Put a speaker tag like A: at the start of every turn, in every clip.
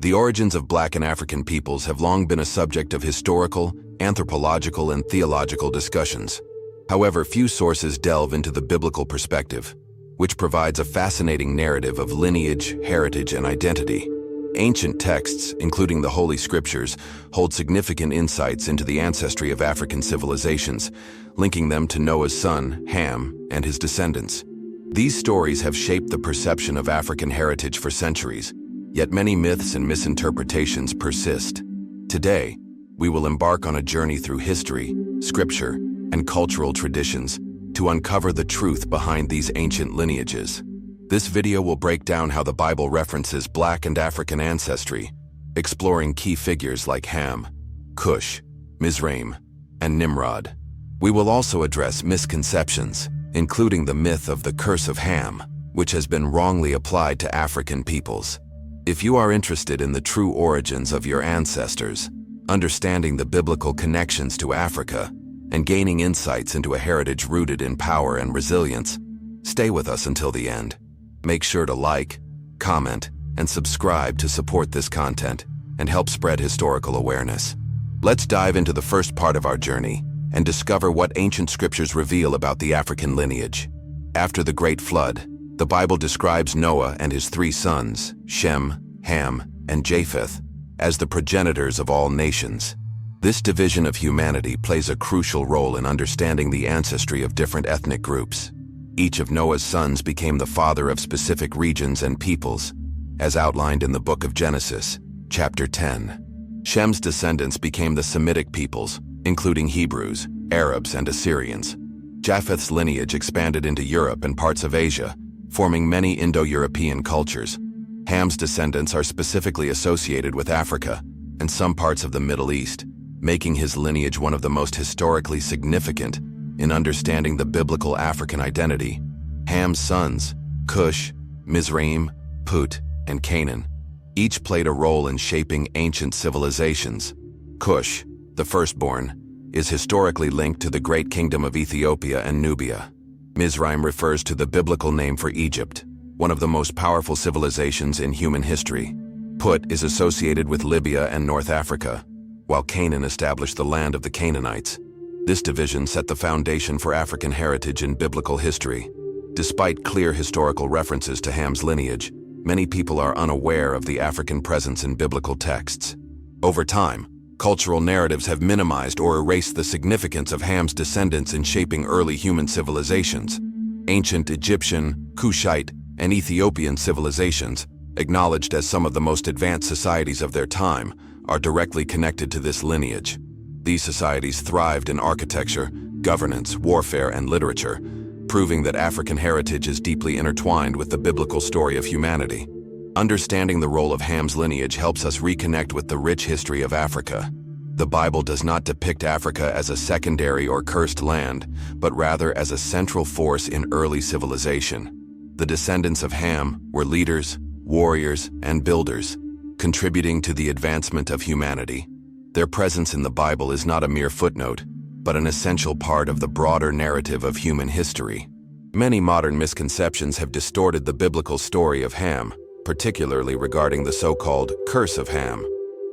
A: The origins of Black and African peoples have long been a subject of historical, anthropological, and theological discussions. However, few sources delve into the biblical perspective, which provides a fascinating narrative of lineage, heritage, and identity. Ancient texts, including the Holy Scriptures, hold significant insights into the ancestry of African civilizations, linking them to Noah's son, Ham, and his descendants. These stories have shaped the perception of African heritage for centuries, yet many myths and misinterpretations persist. Today, we will embark on a journey through history, scripture, and cultural traditions to uncover the truth behind these ancient lineages. This video will break down how the Bible references Black and African ancestry, exploring key figures like Ham, Cush, Mizraim, and Nimrod. We will also address misconceptions, including the myth of the Curse of Ham, which has been wrongly applied to African peoples. If you are interested in the true origins of your ancestors, understanding the biblical connections to Africa, and gaining insights into a heritage rooted in power and resilience, stay with us until the end. Make sure to like, comment, and subscribe to support this content and help spread historical awareness. Let's dive into the first part of our journey and discover what ancient scriptures reveal about the African lineage. After the Great Flood, the Bible describes Noah and his three sons, Shem, Ham, and Japheth, as the progenitors of all nations. This division of humanity plays a crucial role in understanding the ancestry of different ethnic groups. Each of Noah's sons became the father of specific regions and peoples, as outlined in the book of Genesis, chapter 10. Shem's descendants became the Semitic peoples, including Hebrews, Arabs, and Assyrians. Japheth's lineage expanded into Europe and parts of Asia, forming many Indo-European cultures. Ham's descendants are specifically associated with Africa and some parts of the Middle East, making his lineage one of the most historically significant in understanding the biblical African identity. Ham's sons, Cush, Mizraim, Put, and Canaan, each played a role in shaping ancient civilizations. Cush, the firstborn, is historically linked to the great kingdom of Ethiopia and Nubia. Mizraim refers to the biblical name for Egypt, one of the most powerful civilizations in human history. Put is associated with Libya and North Africa, while Canaan established the land of the Canaanites. This division set the foundation for African heritage in biblical history. Despite clear historical references to Ham's lineage, many people are unaware of the African presence in biblical texts. Over time, cultural narratives have minimized or erased the significance of Ham's descendants in shaping early human civilizations. Ancient Egyptian, Kushite, and Ethiopian civilizations, acknowledged as some of the most advanced societies of their time, are directly connected to this lineage. These societies thrived in architecture, governance, warfare, and literature, proving that African heritage is deeply intertwined with the biblical story of humanity. Understanding the role of Ham's lineage helps us reconnect with the rich history of Africa. The Bible does not depict Africa as a secondary or cursed land, but rather as a central force in early civilization. The descendants of Ham were leaders, warriors, and builders, contributing to the advancement of humanity. Their presence in the Bible is not a mere footnote, but an essential part of the broader narrative of human history. Many modern misconceptions have distorted the biblical story of Ham, particularly regarding the so-called Curse of Ham.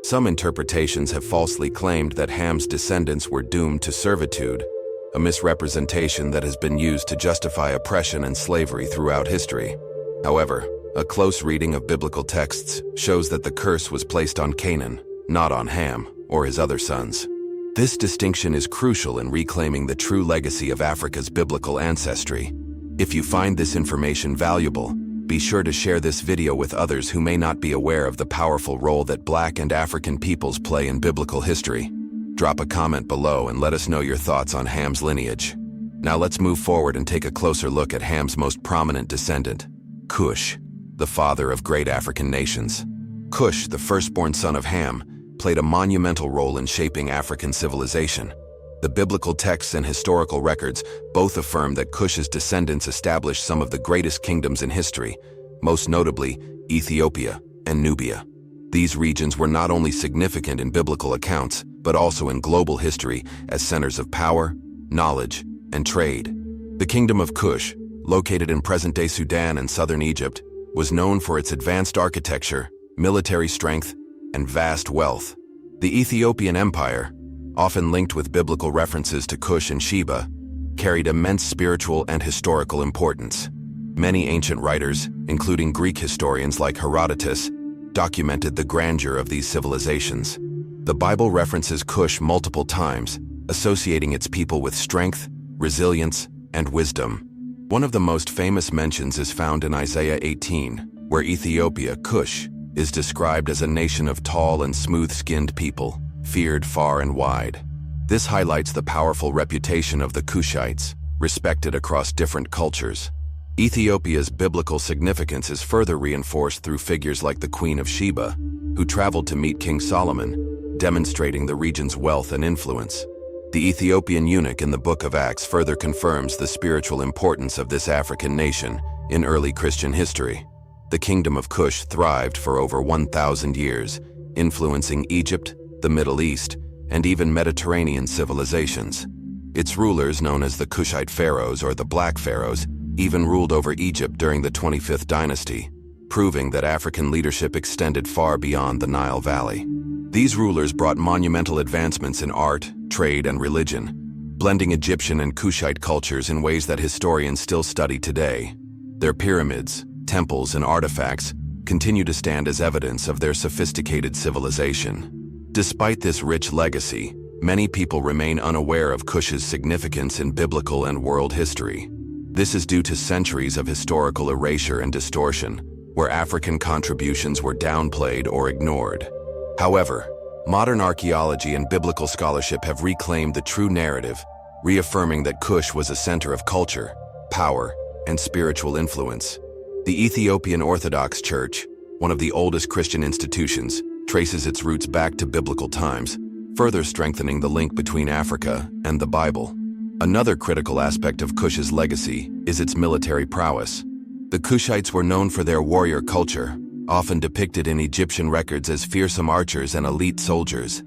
A: Some interpretations have falsely claimed that Ham's descendants were doomed to servitude, a misrepresentation that has been used to justify oppression and slavery throughout history. However, a close reading of biblical texts shows that the curse was placed on Canaan, not on Ham or his other sons. This distinction is crucial in reclaiming the true legacy of Africa's biblical ancestry. If you find this information valuable, be sure to share this video with others who may not be aware of the powerful role that Black and African peoples play in biblical history. Drop a comment below and let us know your thoughts on Ham's lineage. Now let's move forward and take a closer look at Ham's most prominent descendant, Cush, the father of great African nations. Cush, the firstborn son of Ham, played a monumental role in shaping African civilization. The biblical texts and historical records both affirm that Cush's descendants established some of the greatest kingdoms in history, most notably Ethiopia and Nubia. These regions were not only significant in biblical accounts, but also in global history as centers of power, knowledge, and trade. The Kingdom of Cush, located in present-day Sudan and southern Egypt, was known for its advanced architecture, military strength, and vast wealth. The Ethiopian Empire, often linked with biblical references to Cush and Sheba, carried immense spiritual and historical importance. Many ancient writers, including Greek historians like Herodotus, documented the grandeur of these civilizations. The Bible references Cush multiple times, associating its people with strength, resilience, and wisdom. One of the most famous mentions is found in Isaiah 18, where Ethiopia, Cush, is described as a nation of tall and smooth-skinned people, feared far and wide. This highlights the powerful reputation of the Cushites, respected across different cultures. Ethiopia's biblical significance is further reinforced through figures like the Queen of Sheba, who traveled to meet King Solomon, demonstrating the region's wealth and influence. The Ethiopian eunuch in the Book of Acts further confirms the spiritual importance of this African nation in early Christian history. The kingdom of Cush thrived for over 1,000 years, influencing Egypt, the Middle East, and even Mediterranean civilizations. Its rulers, known as the Kushite pharaohs or the Black Pharaohs, even ruled over Egypt during the 25th dynasty, proving that African leadership extended far beyond the Nile Valley. These rulers brought monumental advancements in art, trade, and religion, blending Egyptian and Kushite cultures in ways that historians still study today. Their pyramids, temples, and artifacts continue to stand as evidence of their sophisticated civilization. Despite this rich legacy, many people remain unaware of Cush's significance in biblical and world history. This is due to centuries of historical erasure and distortion, where African contributions were downplayed or ignored. However, modern archaeology and biblical scholarship have reclaimed the true narrative, reaffirming that Cush was a center of culture, power, and spiritual influence. The Ethiopian Orthodox Church, one of the oldest Christian institutions, traces its roots back to biblical times, further strengthening the link between Africa and the Bible. Another critical aspect of Cush's legacy is its military prowess. The Cushites were known for their warrior culture, often depicted in Egyptian records as fearsome archers and elite soldiers.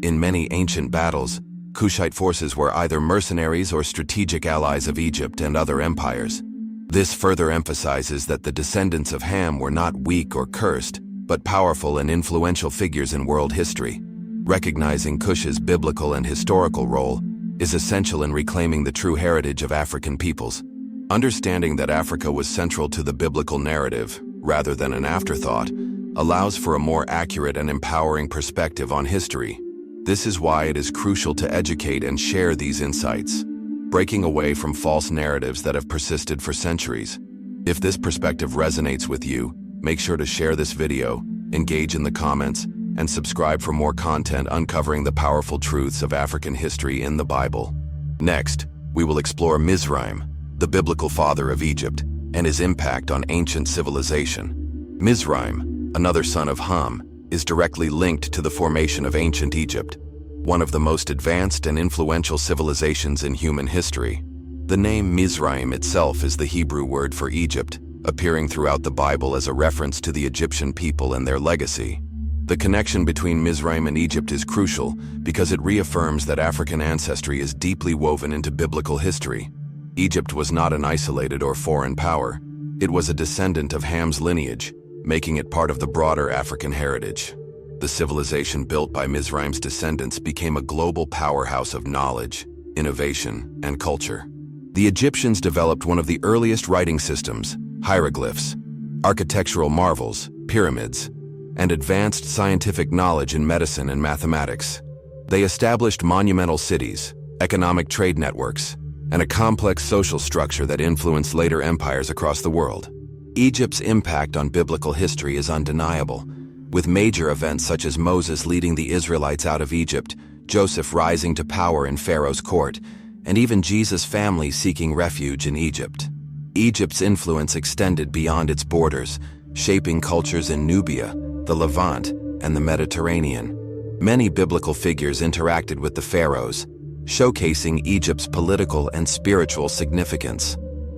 A: In many ancient battles, Kushite forces were either mercenaries or strategic allies of Egypt and other empires. This further emphasizes that the descendants of Ham were not weak or cursed, but powerful and influential figures in world history. Recognizing Cush's biblical and historical role is essential in reclaiming the true heritage of African peoples. Understanding that Africa was central to the biblical narrative, rather than an afterthought, allows for a more accurate and empowering perspective on history. This is why it is crucial to educate and share these insights, breaking away from false narratives that have persisted for centuries. If this perspective resonates with you, make sure to share this video, engage in the comments, and subscribe for more content uncovering the powerful truths of African history in the Bible. Next, we will explore Mizraim, the biblical father of Egypt, and his impact on ancient civilization. Mizraim, another son of Ham, is directly linked to the formation of ancient Egypt, one of the most advanced and influential civilizations in human history. The name Mizraim itself is the Hebrew word for Egypt, appearing throughout the Bible as a reference to the Egyptian people and their legacy. The connection between Mizraim and Egypt is crucial because it reaffirms that African ancestry is deeply woven into biblical history. Egypt was not an isolated or foreign power. It was a descendant of Ham's lineage, making it part of the broader African heritage. The civilization built by Mizraim's descendants became a global powerhouse of knowledge, innovation, and culture. The Egyptians developed one of the earliest writing systems, hieroglyphs, architectural marvels, pyramids, and advanced scientific knowledge in medicine and mathematics. They established monumental cities, economic trade networks, and a complex social structure that influenced later empires across the world. Egypt's impact on biblical history is undeniable, with major events such as Moses leading the Israelites out of Egypt, Joseph rising to power in Pharaoh's court, and even Jesus' family seeking refuge in Egypt. Egypt's influence extended beyond its borders, shaping cultures in Nubia, the Levant, and the Mediterranean. Many biblical figures interacted with the pharaohs, showcasing Egypt's political and spiritual significance.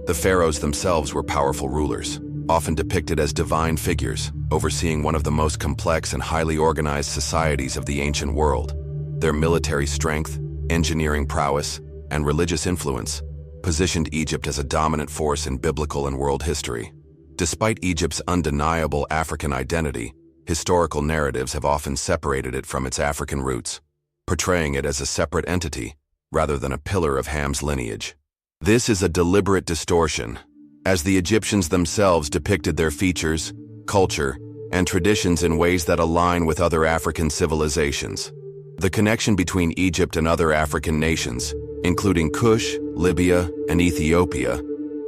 A: The pharaohs themselves were powerful rulers, often depicted as divine figures, overseeing one of the most complex and highly organized societies of the ancient world. Their military strength, engineering prowess, and religious influence positioned Egypt as a dominant force in biblical and world history. Despite Egypt's undeniable African identity, historical narratives have often separated it from its African roots, portraying it as a separate entity rather than a pillar of Ham's lineage. This is a deliberate distortion, as the Egyptians themselves depicted their features, culture, and traditions in ways that align with other African civilizations. The connection between Egypt and other African nations, including Kush, Libya, and Ethiopia,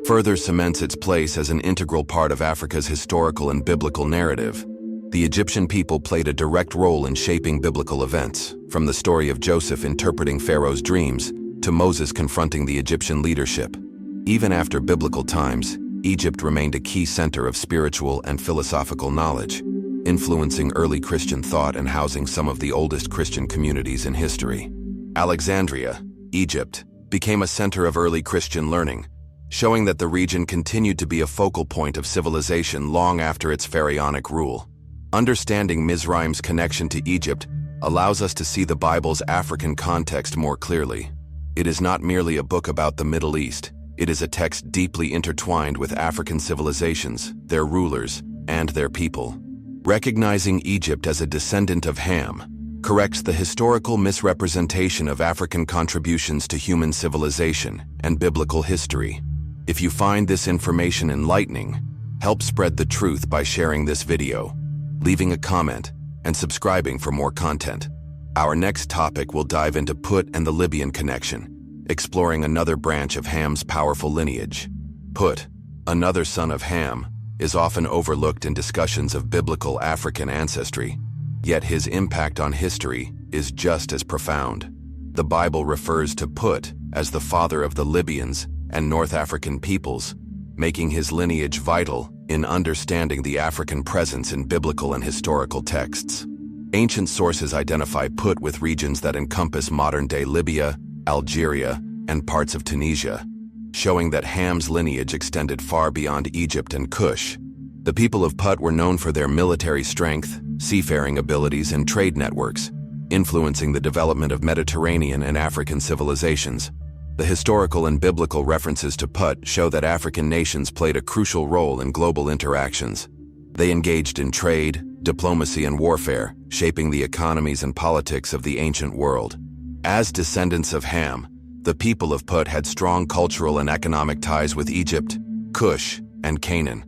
A: further cements its place as an integral part of Africa's historical and biblical narrative. The Egyptian people played a direct role in shaping biblical events, from the story of Joseph interpreting Pharaoh's dreams to Moses confronting the Egyptian leadership. Even after biblical times, Egypt remained a key center of spiritual and philosophical knowledge, influencing early Christian thought and housing some of the oldest Christian communities in history. Alexandria, Egypt, became a center of early Christian learning, showing that the region continued to be a focal point of civilization long after its pharaonic rule. Understanding Mizraim's connection to Egypt allows us to see the Bible's African context more clearly. It is not merely a book about the Middle East. It is a text deeply intertwined with African civilizations, their rulers, and their people. Recognizing Egypt as a descendant of Ham corrects the historical misrepresentation of African contributions to human civilization and biblical history. If you find this information enlightening, help spread the truth by sharing this video, leaving a comment, and subscribing for more content. Our next topic will dive into Put and the Libyan connection, exploring another branch of Ham's powerful lineage. Put, another son of Ham, is often overlooked in discussions of biblical African ancestry, yet his impact on history is just as profound. The Bible refers to Put as the father of the Libyans and North African peoples, making his lineage vital in understanding the African presence in biblical and historical texts. Ancient sources identify Put with regions that encompass modern-day Libya, Algeria, and parts of Tunisia, showing that Ham's lineage extended far beyond Egypt and Kush. The people of Put were known for their military strength, seafaring abilities, and trade networks, influencing the development of Mediterranean and African civilizations. The historical and biblical references to Put show that African nations played a crucial role in global interactions. They engaged in trade, diplomacy, and warfare, shaping the economies and politics of the ancient world. As descendants of Ham, the people of Put had strong cultural and economic ties with Egypt, Kush, and Canaan,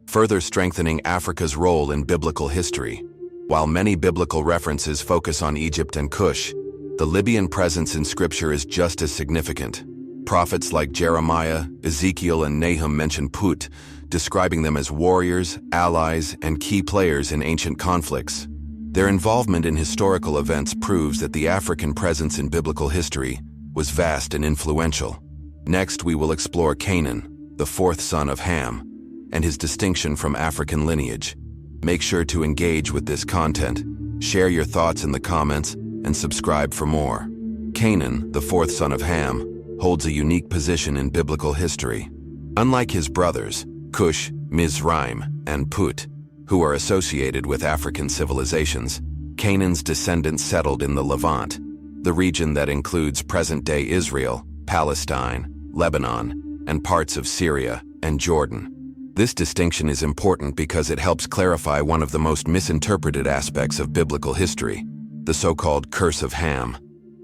A: further strengthening Africa's role in biblical history. While many biblical references focus on Egypt and Kush, the Libyan presence in Scripture is just as significant. Prophets like Jeremiah, Ezekiel, and Nahum mention Put, describing them as warriors, allies, and key players in ancient conflicts. Their involvement in historical events proves that the African presence in biblical history was vast and influential. Next, we will explore Canaan, the fourth son of Ham, and his distinction from African lineage. Make sure to engage with this content, share your thoughts in the comments, and subscribe for more. Canaan, the fourth son of Ham, holds a unique position in biblical history. Unlike his brothers, Kush, Mizraim, and Put, who are associated with African civilizations, Canaan's descendants settled in the Levant, the region that includes present-day Israel, Palestine, Lebanon, and parts of Syria and Jordan. This distinction is important because it helps clarify one of the most misinterpreted aspects of biblical history, the so-called Curse of Ham.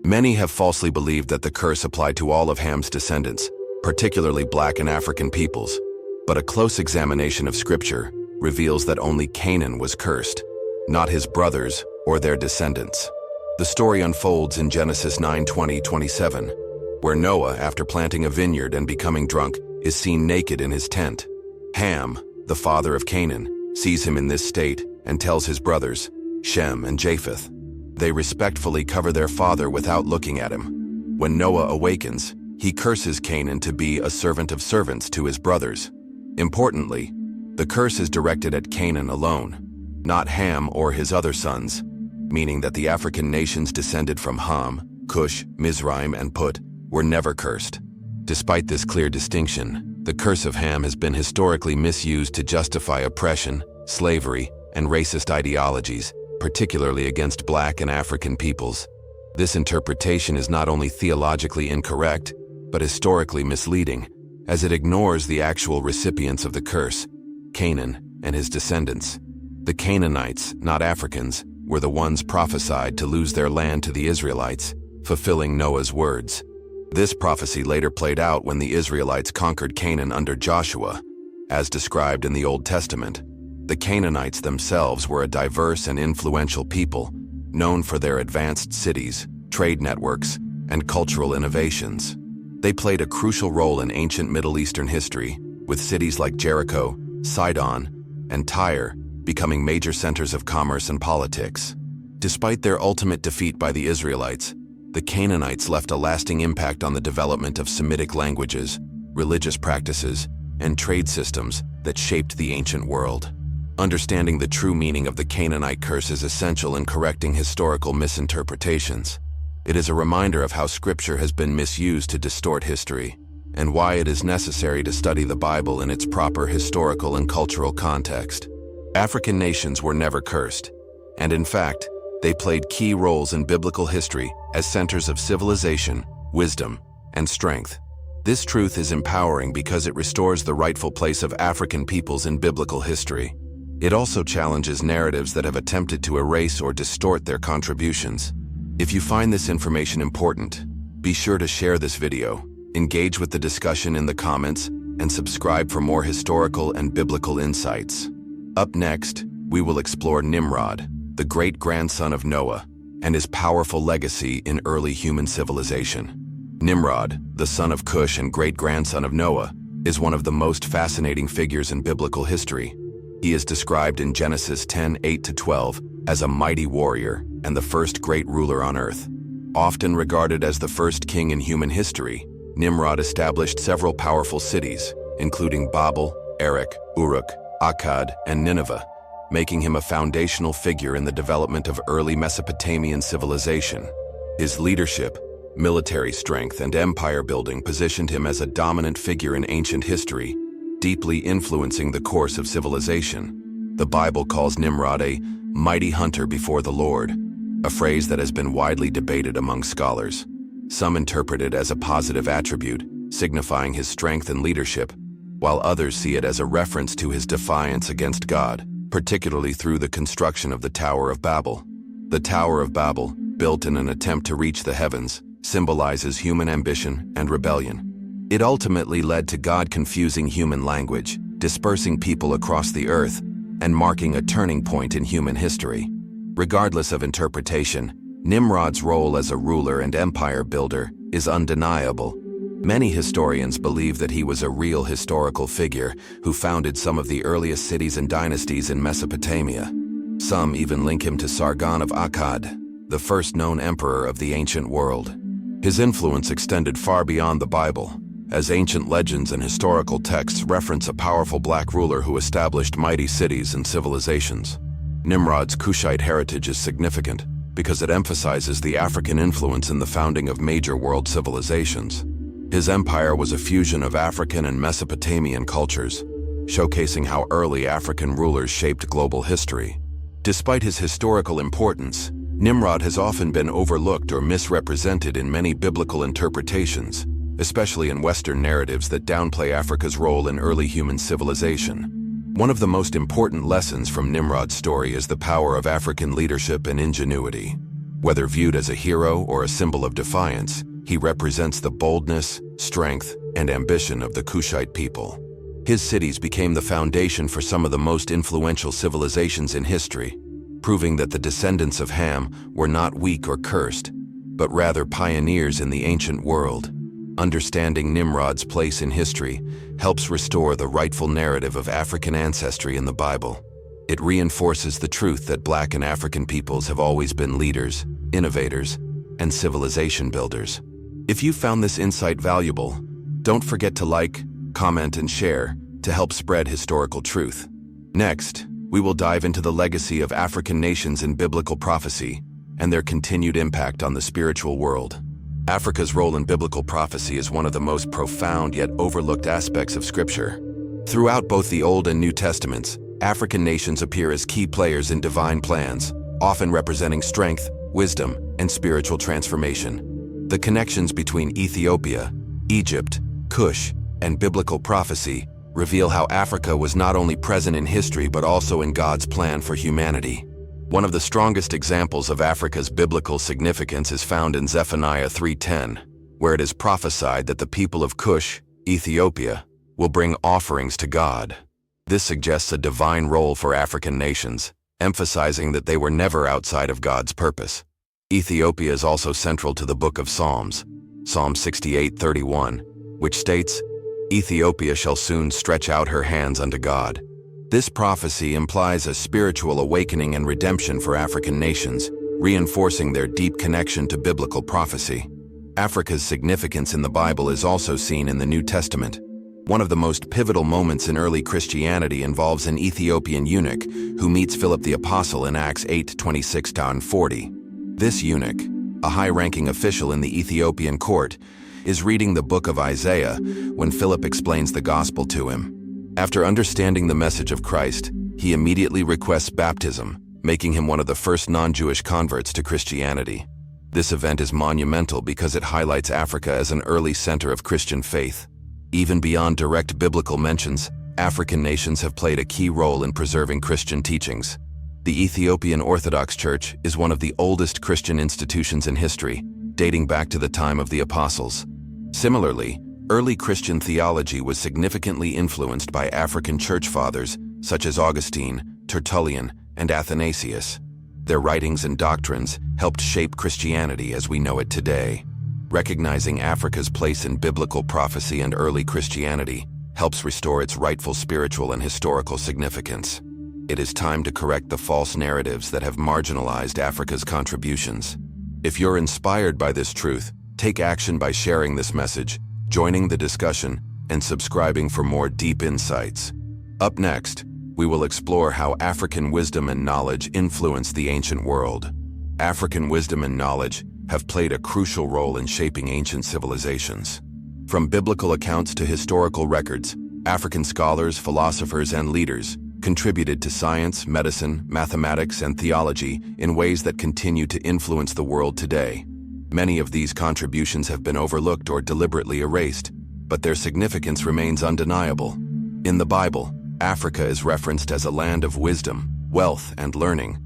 A: Many have falsely believed that the curse applied to all of Ham's descendants, particularly Black and African peoples, but a close examination of Scripture reveals that only Canaan was cursed, not his brothers or their descendants. The story unfolds in Genesis 9:20-27, where Noah, after planting a vineyard and becoming drunk, is seen naked in his tent. Ham, the father of Canaan, sees him in this state and tells his brothers, Shem and Japheth. They respectfully cover their father without looking at him. When Noah awakens, he curses Canaan to be a servant of servants to his brothers. Importantly, the curse is directed at Canaan alone, not Ham or his other sons, meaning that the African nations descended from Ham, Kush, Mizraim, and Put were never cursed. Despite this clear distinction, the curse of Ham has been historically misused to justify oppression, slavery, and racist ideologies, particularly against Black and African peoples. This interpretation is not only theologically incorrect, but historically misleading, as it ignores the actual recipients of the curse, Canaan and his descendants. The Canaanites, not Africans, were the ones prophesied to lose their land to the Israelites, fulfilling Noah's words. This prophecy later played out when the Israelites conquered Canaan under Joshua. As described in the Old Testament, the Canaanites themselves were a diverse and influential people, known for their advanced cities, trade networks, and cultural innovations. They played a crucial role in ancient Middle Eastern history, with cities like Jericho, Sidon, and Tyre becoming major centers of commerce and politics. Despite their ultimate defeat by the Israelites, the Canaanites left a lasting impact on the development of Semitic languages, religious practices, and trade systems that shaped the ancient world. Understanding the true meaning of the Canaanite curse is essential in correcting historical misinterpretations. It is a reminder of how Scripture has been misused to distort history, and why it is necessary to study the Bible in its proper historical and cultural context. African nations were never cursed, and in fact, they played key roles in biblical history as centers of civilization, wisdom, and strength. This truth is empowering because it restores the rightful place of African peoples in biblical history. It also challenges narratives that have attempted to erase or distort their contributions. If you find this information important, be sure to share this video, engage with the discussion in the comments, and subscribe for more historical and biblical insights. Up next, we will explore Nimrod, the great-grandson of Noah, and his powerful legacy in early human civilization. Nimrod, the son of Cush and great-grandson of Noah, is one of the most fascinating figures in biblical history. He is described in Genesis 10:8-12 as a mighty warrior and the first great ruler on earth. Often regarded as the first king in human history, Nimrod established several powerful cities, including Babel, Erech, Uruk, Akkad, and Nineveh, making him a foundational figure in the development of early Mesopotamian civilization. His leadership, military strength, and empire building positioned him as a dominant figure in ancient history, deeply influencing the course of civilization. The Bible calls Nimrod a mighty hunter before the Lord, a phrase that has been widely debated among scholars. Some interpret it as a positive attribute, signifying his strength and leadership, while others see it as a reference to his defiance against God, particularly through the construction of the Tower of Babel. The Tower of Babel, built in an attempt to reach the heavens, symbolizes human ambition and rebellion. It ultimately led to God confusing human language, dispersing people across the earth, and marking a turning point in human history. Regardless of interpretation, Nimrod's role as a ruler and empire builder is undeniable. Many historians believe that he was a real historical figure who founded some of the earliest cities and dynasties in Mesopotamia. Some even link him to Sargon of Akkad, the first known emperor of the ancient world. His influence extended far beyond the Bible, as ancient legends and historical texts reference a powerful black ruler who established mighty cities and civilizations. Nimrod's Kushite heritage is significant because it emphasizes the African influence in the founding of major world civilizations. His empire was a fusion of African and Mesopotamian cultures, showcasing how early African rulers shaped global history. Despite his historical importance, Nimrod has often been overlooked or misrepresented in many biblical interpretations, especially in Western narratives that downplay Africa's role in early human civilization. One of the most important lessons from Nimrod's story is the power of African leadership and ingenuity. Whether viewed as a hero or a symbol of defiance, he represents the boldness, strength, and ambition of the Kushite people. His cities became the foundation for some of the most influential civilizations in history, proving that the descendants of Ham were not weak or cursed, but rather pioneers in the ancient world. Understanding Nimrod's place in history helps restore the rightful narrative of African ancestry in the Bible. It reinforces the truth that Black and African peoples have always been leaders, innovators, and civilization builders. If you found this insight valuable, don't forget to like, comment, and share to help spread historical truth. Next, we will dive into the legacy of African nations in biblical prophecy and their continued impact on the spiritual world. Africa's role in biblical prophecy is one of the most profound yet overlooked aspects of Scripture. Throughout both the Old and New Testaments, African nations appear as key players in divine plans, often representing strength, wisdom, and spiritual transformation. The connections between Ethiopia, Egypt, Cush, and biblical prophecy reveal how Africa was not only present in history but also in God's plan for humanity. One of the strongest examples of Africa's biblical significance is found in Zephaniah 3:10, where it is prophesied that the people of Cush, Ethiopia, will bring offerings to God. This suggests a divine role for African nations, emphasizing that they were never outside of God's purpose. Ethiopia is also central to the book of Psalms, Psalm 68:31, which states, "Ethiopia shall soon stretch out her hands unto God." This prophecy implies a spiritual awakening and redemption for African nations, reinforcing their deep connection to biblical prophecy. Africa's significance in the Bible is also seen in the New Testament. One of the most pivotal moments in early Christianity involves an Ethiopian eunuch who meets Philip the Apostle in Acts 8:26-40. This eunuch, a high-ranking official in the Ethiopian court, is reading the book of Isaiah when Philip explains the gospel to him. After understanding the message of Christ, he immediately requests baptism, making him one of the first non-Jewish converts to Christianity. This event is monumental because it highlights Africa as an early center of Christian faith. Even beyond direct biblical mentions, African nations have played a key role in preserving Christian teachings. The Ethiopian Orthodox Church is one of the oldest Christian institutions in history, dating back to the time of the Apostles. Similarly, early Christian theology was significantly influenced by African church fathers such as Augustine, Tertullian, and Athanasius. Their writings and doctrines helped shape Christianity as we know it today. Recognizing Africa's place in biblical prophecy and early Christianity helps restore its rightful spiritual and historical significance. It is time to correct the false narratives that have marginalized Africa's contributions. If you're inspired by this truth, take action by sharing this message, joining the discussion, and subscribing for more deep insights. Up next, we will explore how African wisdom and knowledge influenced the ancient world. African wisdom and knowledge have played a crucial role in shaping ancient civilizations. From biblical accounts to historical records, African scholars, philosophers, and leaders contributed to science, medicine, mathematics, and theology in ways that continue to influence the world today. Many of these contributions have been overlooked or deliberately erased, but their significance remains undeniable. In the Bible, Africa is referenced as a land of wisdom, wealth, and learning,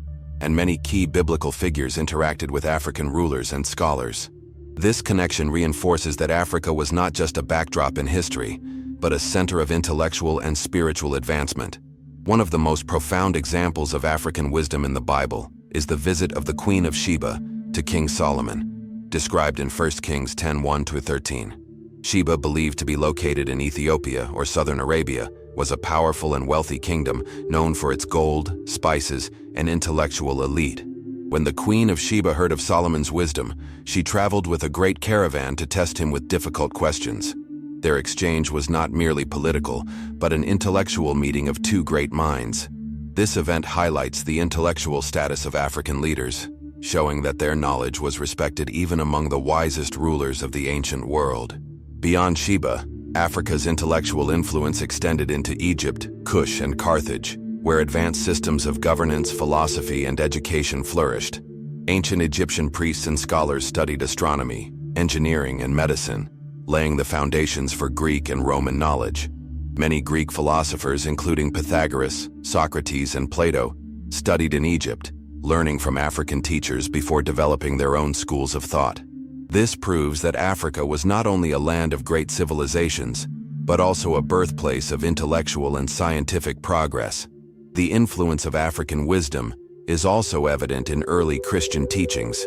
A: and many key biblical figures interacted with African rulers and scholars. This connection reinforces that Africa was not just a backdrop in history, but a center of intellectual and spiritual advancement. One of the most profound examples of African wisdom in the Bible is the visit of the Queen of Sheba to King Solomon, described in 1 Kings 10:1-13. Sheba, believed to be located in Ethiopia or southern Arabia, was a powerful and wealthy kingdom known for its gold, spices, and intellectual elite. When the Queen of Sheba heard of Solomon's wisdom, she traveled with a great caravan to test him with difficult questions. Their exchange was not merely political, but an intellectual meeting of two great minds. This event highlights the intellectual status of African leaders, showing that their knowledge was respected even among the wisest rulers of the ancient world. Beyond Sheba, Africa's intellectual influence extended into Egypt, Cush, and Carthage, where advanced systems of governance, philosophy, and education flourished. Ancient Egyptian priests and scholars studied astronomy, engineering, and medicine, laying the foundations for Greek and Roman knowledge. Many Greek philosophers, including Pythagoras, Socrates, and Plato, studied in Egypt, learning from African teachers before developing their own schools of thought. This proves that Africa was not only a land of great civilizations, but also a birthplace of intellectual and scientific progress. The influence of African wisdom is also evident in early Christian teachings.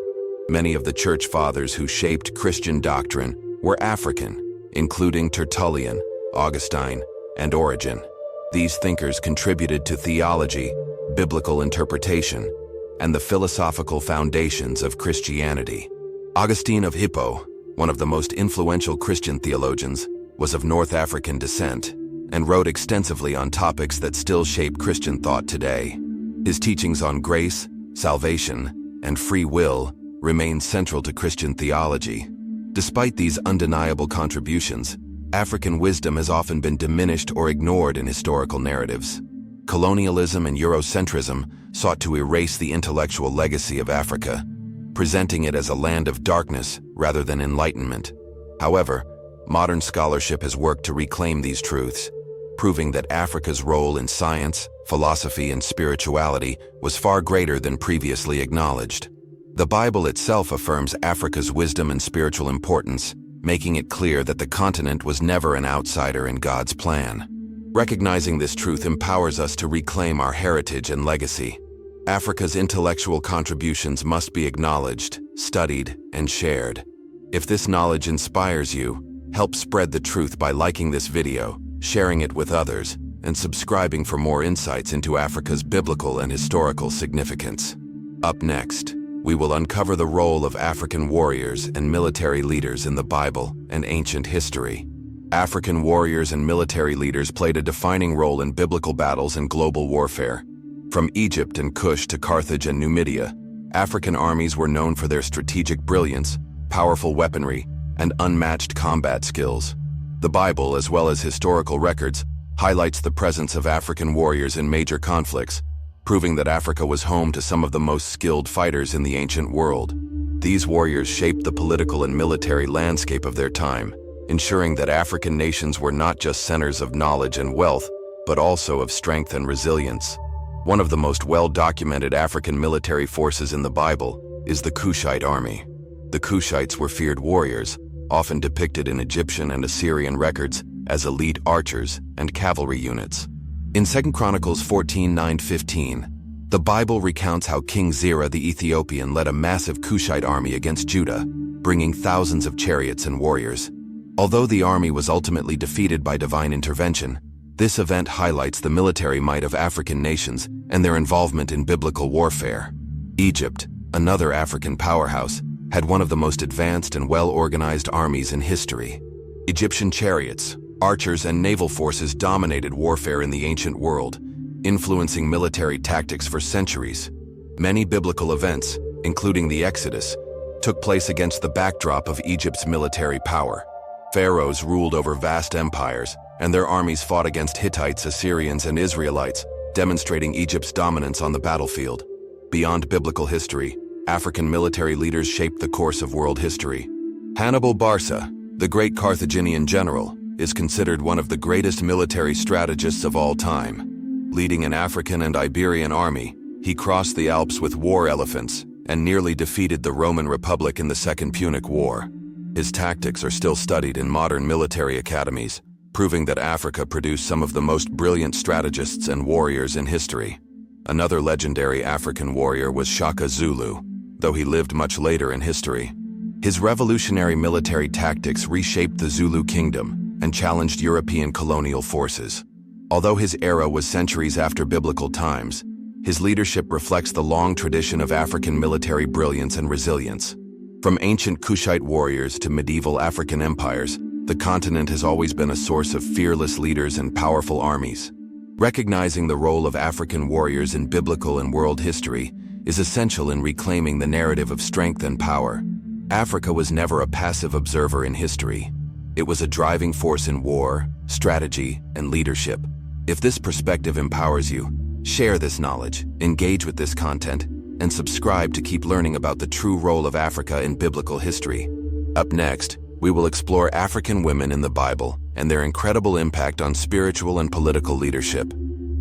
A: Many of the church fathers who shaped Christian doctrine were African, including Tertullian, Augustine, and Origen. These thinkers contributed to theology, biblical interpretation, and the philosophical foundations of Christianity. Augustine of Hippo, one of the most influential Christian theologians, was of North African descent and wrote extensively on topics that still shape Christian thought today. His teachings on grace, salvation, and free will remain central to Christian theology. Despite these undeniable contributions, African wisdom has often been diminished or ignored in historical narratives. Colonialism and Eurocentrism sought to erase the intellectual legacy of Africa, presenting it as a land of darkness rather than enlightenment. However, modern scholarship has worked to reclaim these truths. proving that Africa's role in science, philosophy, and spirituality was far greater than previously acknowledged. The Bible itself affirms Africa's wisdom and spiritual importance, making it clear that the continent was never an outsider in God's plan. Recognizing this truth empowers us to reclaim our heritage and legacy. Africa's intellectual contributions must be acknowledged, studied, and shared. If this knowledge inspires you, help spread the truth by liking this video, sharing it with others, and subscribing for more insights into Africa's biblical and historical significance. Up next, we will uncover the role of African warriors and military leaders in the Bible and ancient history. African warriors and military leaders played a defining role in biblical battles and global warfare. From Egypt and Kush to Carthage and Numidia, African armies were known for their strategic brilliance, powerful weaponry, and unmatched combat skills. The Bible, as well as historical records, highlights the presence of African warriors in major conflicts, proving that Africa was home to some of the most skilled fighters in the ancient world. These warriors shaped the political and military landscape of their time, ensuring that African nations were not just centers of knowledge and wealth, but also of strength and resilience. One of the most well-documented African military forces in the Bible is the Kushite army. The Kushites were feared warriors, often depicted in Egyptian and Assyrian records as elite archers and cavalry units. In 2 Chronicles 14:9-15, the Bible recounts how King Zerah the Ethiopian led a massive Kushite army against Judah, bringing thousands of chariots and warriors. Although the army was ultimately defeated by divine intervention, this event highlights the military might of African nations and their involvement in biblical warfare. Egypt, another African powerhouse, had one of the most advanced and well-organized armies in history. Egyptian chariots, archers, and naval forces dominated warfare in the ancient world, influencing military tactics for centuries. Many biblical events, including the Exodus, took place against the backdrop of Egypt's military power. Pharaohs ruled over vast empires, and their armies fought against Hittites, Assyrians, and Israelites, demonstrating Egypt's dominance on the battlefield. Beyond biblical history, African military leaders shaped the course of world history. Hannibal Barca, the great Carthaginian general, is considered one of the greatest military strategists of all time. Leading an African and Iberian army, he crossed the Alps with war elephants and nearly defeated the Roman Republic in the Second Punic War. His tactics are still studied in modern military academies, proving that Africa produced some of the most brilliant strategists and warriors in history. Another legendary African warrior was Shaka Zulu, though he lived much later in history. His revolutionary military tactics reshaped the Zulu kingdom and challenged European colonial forces. Although his era was centuries after biblical times, his leadership reflects the long tradition of African military brilliance and resilience. From ancient Kushite warriors to medieval African empires, the continent has always been a source of fearless leaders and powerful armies. Recognizing the role of African warriors in biblical and world history is essential in reclaiming the narrative of strength and power. Africa was never a passive observer in history. It was a driving force in war, strategy, and leadership. If this perspective empowers you, share this knowledge, engage with this content, and subscribe to keep learning about the true role of Africa in biblical history. Up next, we will explore African women in the Bible and their incredible impact on spiritual and political leadership.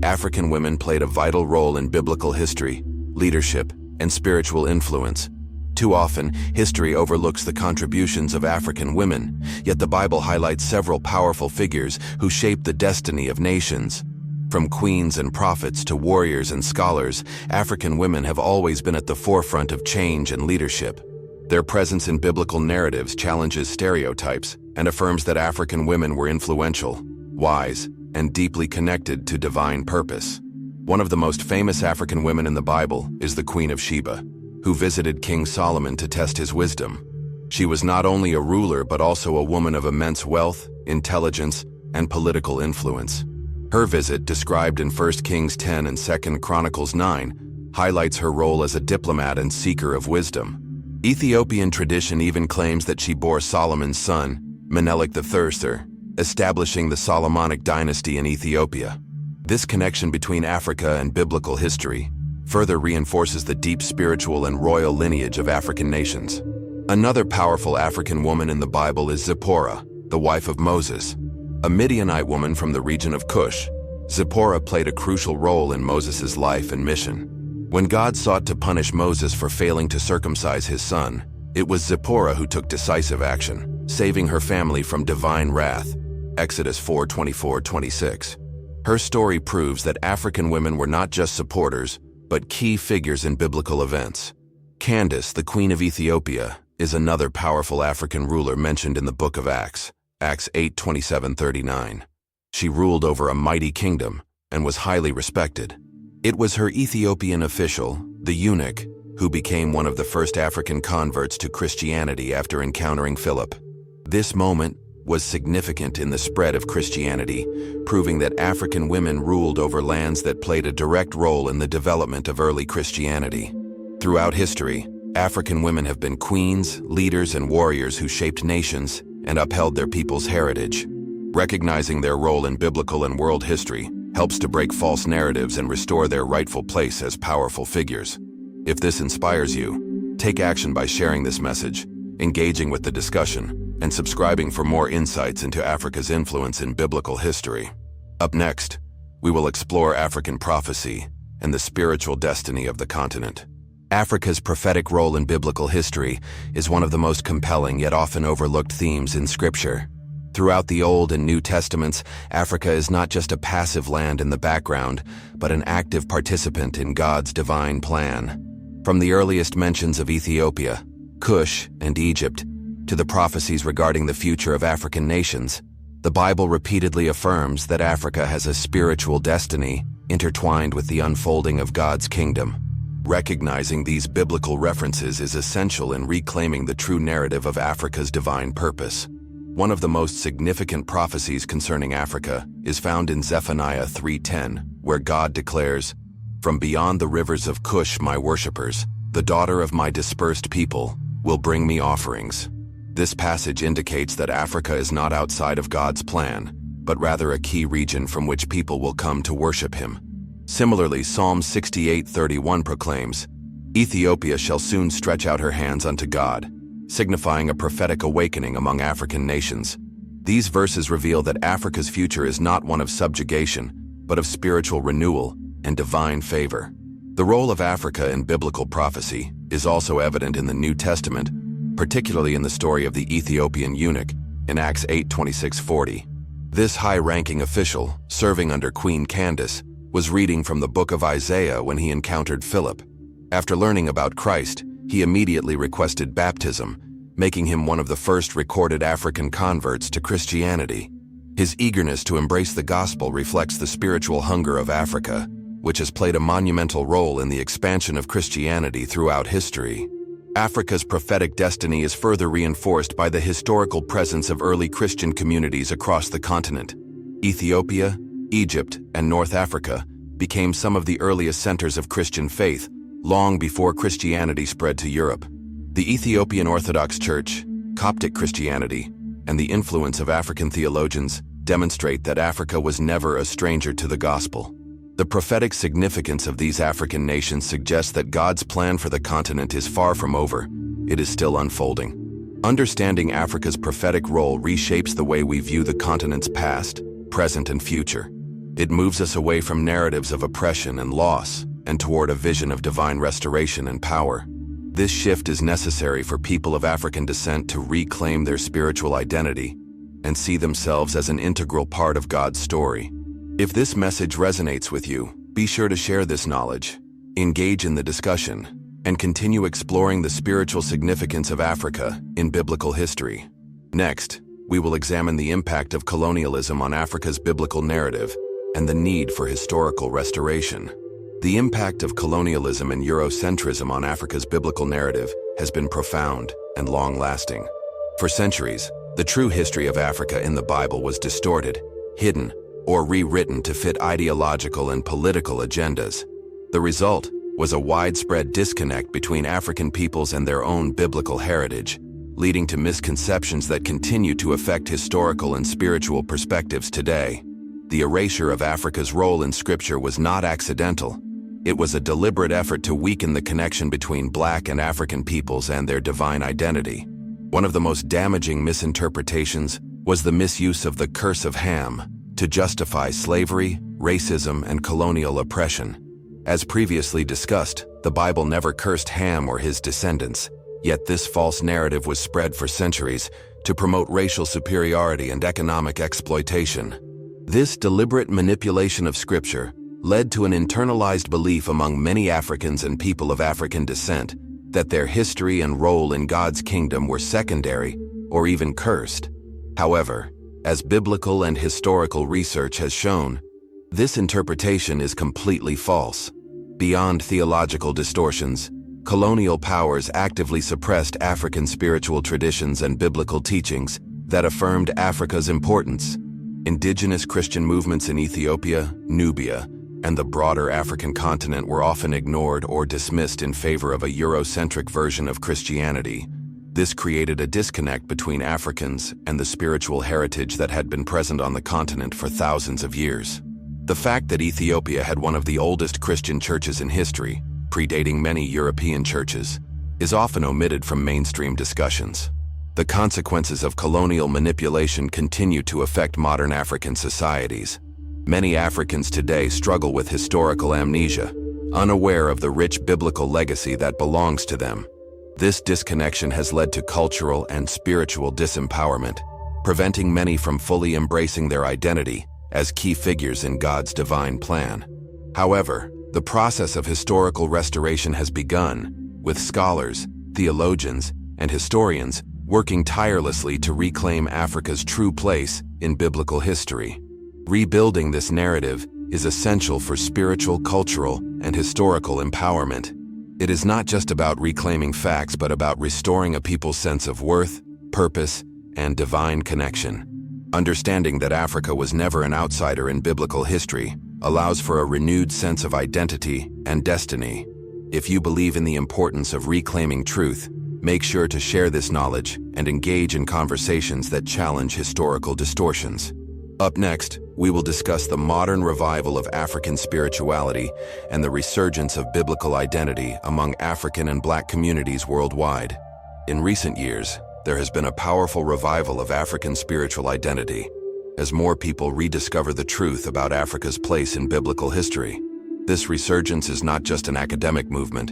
A: African women played a vital role in biblical history, leadership, and spiritual influence. Too often, history overlooks the contributions of African women, yet the Bible highlights several powerful figures who shaped the destiny of nations. From queens and prophets to warriors and scholars, African women have always been at the forefront of change and leadership. Their presence in biblical narratives challenges stereotypes and affirms that African women were influential, wise, and deeply connected to divine purpose. One of the most famous African women in the Bible is the Queen of Sheba, who visited King Solomon to test his wisdom. She was not only a ruler but also a woman of immense wealth, intelligence, and political influence. Her visit, described in 1 Kings 10 and 2 Chronicles 9, highlights her role as a diplomat and seeker of wisdom. Ethiopian tradition even claims that she bore Solomon's son, Menelik III, establishing the Solomonic dynasty in Ethiopia. This connection between Africa and biblical history further reinforces the deep spiritual and royal lineage of African nations. Another powerful African woman in the Bible is Zipporah, the wife of Moses. A Midianite woman from the region of Cush, Zipporah played a crucial role in Moses' life and mission. When God sought to punish Moses for failing to circumcise his son, it was Zipporah who took decisive action, saving her family from divine wrath. Exodus 4:24-26. Her story proves that African women were not just supporters, but key figures in biblical events. Candace, the Queen of Ethiopia, is another powerful African ruler mentioned in the book of Acts, Acts 8:27-39. She ruled over a mighty kingdom and was highly respected. It was her Ethiopian official, the eunuch, who became one of the first African converts to Christianity after encountering Philip. This moment was significant in the spread of Christianity, proving that African women ruled over lands that played a direct role in the development of early Christianity. Throughout history, African women have been queens, leaders, and warriors who shaped nations and upheld their people's heritage. Recognizing their role in biblical and world history helps to break false narratives and restore their rightful place as powerful figures. If this inspires you, take action by sharing this message, engaging with the discussion, and subscribing for more insights into Africa's influence in biblical history. Up next, we will explore African prophecy and the spiritual destiny of the continent. Africa's prophetic role in biblical history is one of the most compelling yet often overlooked themes in Scripture. Throughout the Old and New Testaments, Africa is not just a passive land in the background, but an active participant in God's divine plan. From the earliest mentions of Ethiopia, Cush, and Egypt, to the prophecies regarding the future of African nations, the Bible repeatedly affirms that Africa has a spiritual destiny intertwined with the unfolding of God's kingdom. Recognizing these biblical references is essential in reclaiming the true narrative of Africa's divine purpose. One of the most significant prophecies concerning Africa is found in Zephaniah 3:10, where God declares, "From beyond the rivers of Cush my worshippers, the daughter of my dispersed people, will bring me offerings." This passage indicates that Africa is not outside of God's plan, but rather a key region from which people will come to worship Him. Similarly, Psalm 68:31 proclaims, "Ethiopia shall soon stretch out her hands unto God," signifying a prophetic awakening among African nations. These verses reveal that Africa's future is not one of subjugation, but of spiritual renewal and divine favor. The role of Africa in biblical prophecy is also evident in the New Testament, particularly in the story of the Ethiopian eunuch in Acts 8:26-40. This high-ranking official, serving under Queen Candace, was reading from the book of Isaiah when he encountered Philip. After learning about Christ, he immediately requested baptism, making him one of the first recorded African converts to Christianity. His eagerness to embrace the gospel reflects the spiritual hunger of Africa, which has played a monumental role in the expansion of Christianity throughout history. Africa's prophetic destiny is further reinforced by the historical presence of early Christian communities across the continent. Ethiopia, Egypt, and North Africa became some of the earliest centers of Christian faith, long before Christianity spread to Europe. The Ethiopian Orthodox Church, Coptic Christianity, and the influence of African theologians demonstrate that Africa was never a stranger to the gospel. The prophetic significance of these African nations suggests that God's plan for the continent is far from over. It is still unfolding. Understanding Africa's prophetic role reshapes the way we view the continent's past, present, and future. It moves us away from narratives of oppression and loss and toward a vision of divine restoration and power. This shift is necessary for people of African descent to reclaim their spiritual identity and see themselves as an integral part of God's story. If this message resonates with you, be sure to share this knowledge, engage in the discussion, and continue exploring the spiritual significance of Africa in biblical history. Next, we will examine the impact of colonialism on Africa's biblical narrative and the need for historical restoration. The impact of colonialism and Eurocentrism on Africa's biblical narrative has been profound and long-lasting. For centuries, the true history of Africa in the Bible was distorted, hidden, or rewritten to fit ideological and political agendas. The result was a widespread disconnect between African peoples and their own biblical heritage, leading to misconceptions that continue to affect historical and spiritual perspectives today. The erasure of Africa's role in Scripture was not accidental. It was a deliberate effort to weaken the connection between Black and African peoples and their divine identity. One of the most damaging misinterpretations was the misuse of the curse of Ham to justify slavery, racism, and colonial oppression. As previously discussed, the Bible never cursed Ham or his descendants, yet this false narrative was spread for centuries to promote racial superiority and economic exploitation. This deliberate manipulation of Scripture led to an internalized belief among many Africans and people of African descent that their history and role in God's kingdom were secondary or even cursed. However, as biblical and historical research has shown, this interpretation is completely false. Beyond theological distortions, colonial powers actively suppressed African spiritual traditions and biblical teachings that affirmed Africa's importance. Indigenous Christian movements in Ethiopia, Nubia, and the broader African continent were often ignored or dismissed in favor of a Eurocentric version of Christianity. This created a disconnect between Africans and the spiritual heritage that had been present on the continent for thousands of years. The fact that Ethiopia had one of the oldest Christian churches in history, predating many European churches, is often omitted from mainstream discussions. The consequences of colonial manipulation continue to affect modern African societies. Many Africans today struggle with historical amnesia, unaware of the rich biblical legacy that belongs to them. This disconnection has led to cultural and spiritual disempowerment, preventing many from fully embracing their identity as key figures in God's divine plan. However, the process of historical restoration has begun, with scholars, theologians, and historians working tirelessly to reclaim Africa's true place in biblical history. Rebuilding this narrative is essential for spiritual, cultural, and historical empowerment. It is not just about reclaiming facts, but about restoring a people's sense of worth, purpose, and divine connection. Understanding that Africa was never an outsider in biblical history allows for a renewed sense of identity and destiny. If you believe in the importance of reclaiming truth, make sure to share this knowledge and engage in conversations that challenge historical distortions. Up next, we will discuss the modern revival of African spirituality and the resurgence of biblical identity among African and Black communities worldwide. In recent years, there has been a powerful revival of African spiritual identity, as more people rediscover the truth about Africa's place in biblical history. This resurgence is not just an academic movement,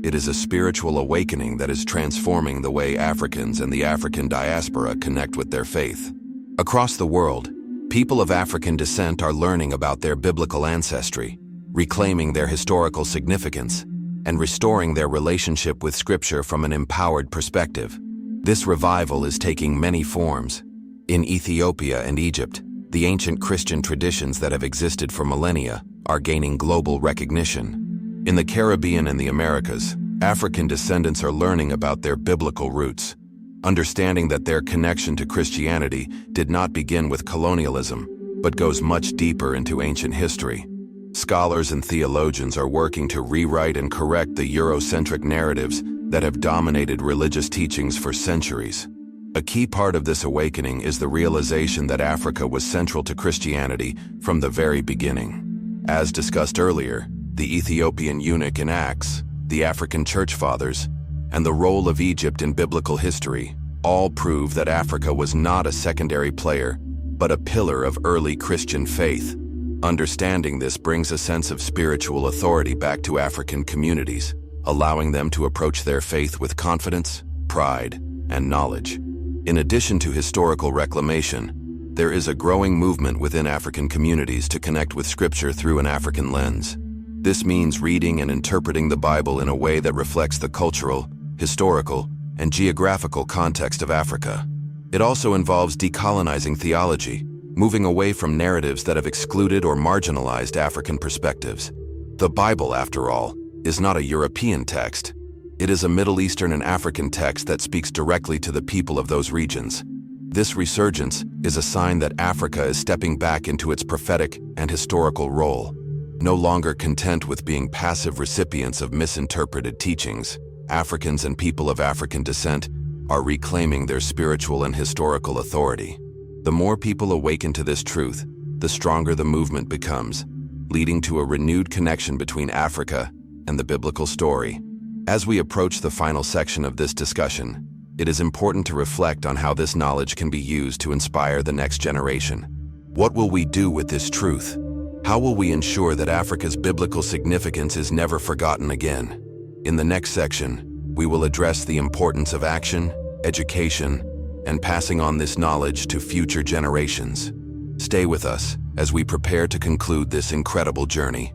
A: it is a spiritual awakening that is transforming the way Africans and the African diaspora connect with their faith. Across the world, people of African descent are learning about their biblical ancestry, reclaiming their historical significance, and restoring their relationship with Scripture from an empowered perspective. This revival is taking many forms. In Ethiopia and Egypt, the ancient Christian traditions that have existed for millennia are gaining global recognition. In the Caribbean and the Americas, African descendants are learning about their biblical roots, understanding that their connection to Christianity did not begin with colonialism, but goes much deeper into ancient history. Scholars and theologians are working to rewrite and correct the Eurocentric narratives that have dominated religious teachings for centuries. A key part of this awakening is the realization that Africa was central to Christianity from the very beginning. As discussed earlier, the Ethiopian eunuch in Acts, the African church fathers, and the role of Egypt in biblical history all prove that Africa was not a secondary player, but a pillar of early Christian faith. Understanding this brings a sense of spiritual authority back to African communities, allowing them to approach their faith with confidence, pride, and knowledge. In addition to historical reclamation, there is a growing movement within African communities to connect with Scripture through an African lens. This means reading and interpreting the Bible in a way that reflects the cultural, historical, and geographical context of Africa. It also involves decolonizing theology, moving away from narratives that have excluded or marginalized African perspectives. The Bible, after all, is not a European text. It is a Middle Eastern and African text that speaks directly to the people of those regions. This resurgence is a sign that Africa is stepping back into its prophetic and historical role. No longer content with being passive recipients of misinterpreted teachings, Africans and people of African descent are reclaiming their spiritual and historical authority. The more people awaken to this truth, the stronger the movement becomes, leading to a renewed connection between Africa and the biblical story. As we approach the final section of this discussion, it is important to reflect on how this knowledge can be used to inspire the next generation. What will we do with this truth? How will we ensure that Africa's biblical significance is never forgotten again? In the next section, we will address the importance of action, education, and passing on this knowledge to future generations. Stay with us as we prepare to conclude this incredible journey.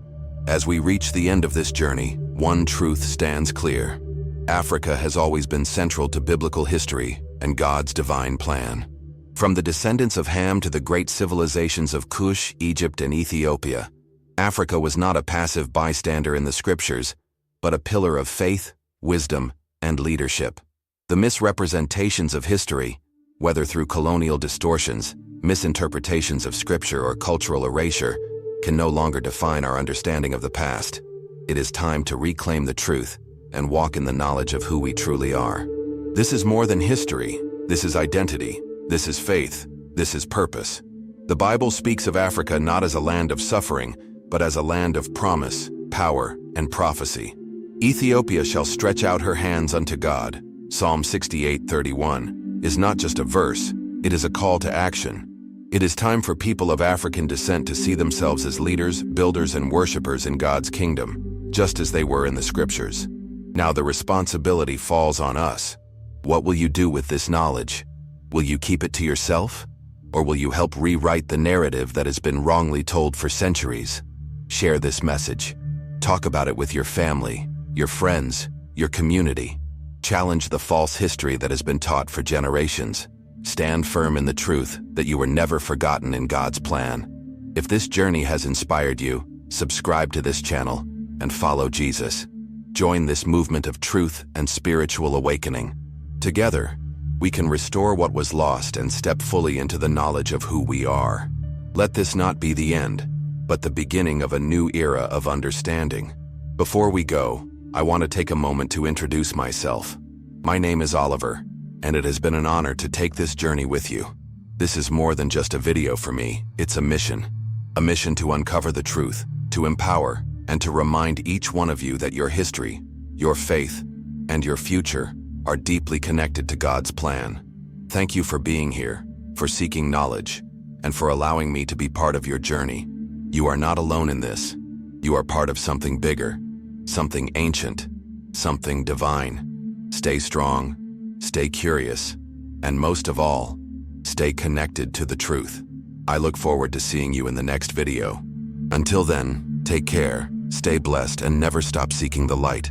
A: As we reach the end of this journey, one truth stands clear. Africa has always been central to biblical history and God's divine plan. From the descendants of Ham to the great civilizations of Kush, Egypt, and Ethiopia, Africa was not a passive bystander in the scriptures, but a pillar of faith, wisdom, and leadership. The misrepresentations of history, whether through colonial distortions, misinterpretations of scripture, or cultural erasure, can no longer define our understanding of the past. It is time to reclaim the truth and walk in the knowledge of who we truly are. This is more than history. This is identity. This is faith. This is purpose. The Bible speaks of Africa not as a land of suffering, but as a land of promise, power, and prophecy. Ethiopia shall stretch out her hands unto God, Psalm 68:31, is not just a verse, it is a call to action. It is time for people of African descent to see themselves as leaders, builders, and worshipers in God's kingdom, just as they were in the scriptures. Now the responsibility falls on us. What will you do with this knowledge? Will you keep it to yourself? Or will you help rewrite the narrative that has been wrongly told for centuries? Share this message. Talk about it with your family, your friends, your community. Challenge the false history that has been taught for generations. Stand firm in the truth that you were never forgotten in God's plan. If this journey has inspired you, subscribe to this channel and follow Jesus. Join this movement of truth and spiritual awakening. Together, we can restore what was lost and step fully into the knowledge of who we are. Let this not be the end, but the beginning of a new era of understanding. Before we go, I want to take a moment to introduce myself. My name is Oliver, and it has been an honor to take this journey with you. This is more than just a video for me, it's a mission. A mission to uncover the truth, to empower, and to remind each one of you that your history, your faith, and your future are deeply connected to God's plan. Thank you for being here, for seeking knowledge, and for allowing me to be part of your journey. You are not alone in this. You are part of something bigger, something ancient, something divine. Stay strong, stay curious, and most of all, stay connected to the truth. I look forward to seeing you in the next video. Until then, take care, stay blessed, and never stop seeking the light.